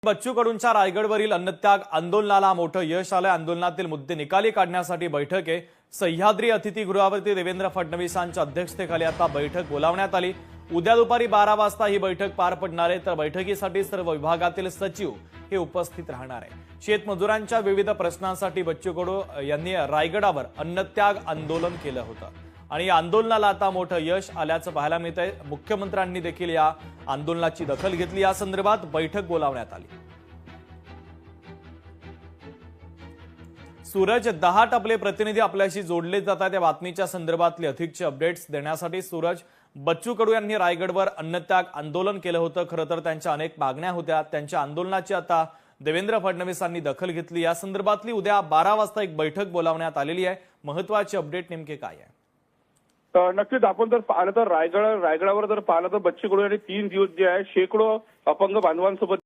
बच्चू कडूंच्या रायगडवरील अन्नत्याग आंदोलनाला मोठं यश आलं। आंदोलनातील मुद्दे निकाली काढण्यासाठी बैठक आहे। सह्याद्री अतिथीगृहावरती देवेंद्र फडणवीसांच्या अध्यक्षतेखाली आता बैठक बोलावण्यात आली। उद्या दुपारी 12 वाजता ही बैठक पार पडणार आहे। तर बैठकीसाठी सर्व विभागातील सचिव हे उपस्थित राहणार आहे। शेतमजुरांच्या विविध प्रश्नांसाठी बच्चू कडू यांनी रायगडावर अन्नत्याग आंदोलन केलं होतं आणि या आंदोलनाला आता मोठं यश आल्याचं पाहायला मिळतंय। मुख्यमंत्र्यांनी देखील या आंदोलनाची दखल घेतली। या संदर्भात बैठक बोलावण्यात आली। सूरज 10 आपले प्रतिनिधी आपल्याशी जोडले जातात। या बातमीच्या संदर्भातले अधिकचे अपडेट्स देण्यासाठी सूरज, बच्चू कडू यांनी रायगडवर अन्नत्याग आंदोलन केलं होतं। खरं तर त्यांच्या अनेक मागण्या होत्या। त्यांच्या आंदोलनाची आता देवेंद्र फडणवीसांनी दखल घेतली। या संदर्भातली उद्या 12 वाजता एक बैठक बोलावण्यात आलेली आहे। महत्त्वाचे अपडेट नेमके काय आहे? नक्कीच आपण जर पाहिलं तर रायगडावर जर पाहिलं तर बच्चू कडू यांनी 3 दिवस जे आहे शेकडो अपंग बांधवांसोबत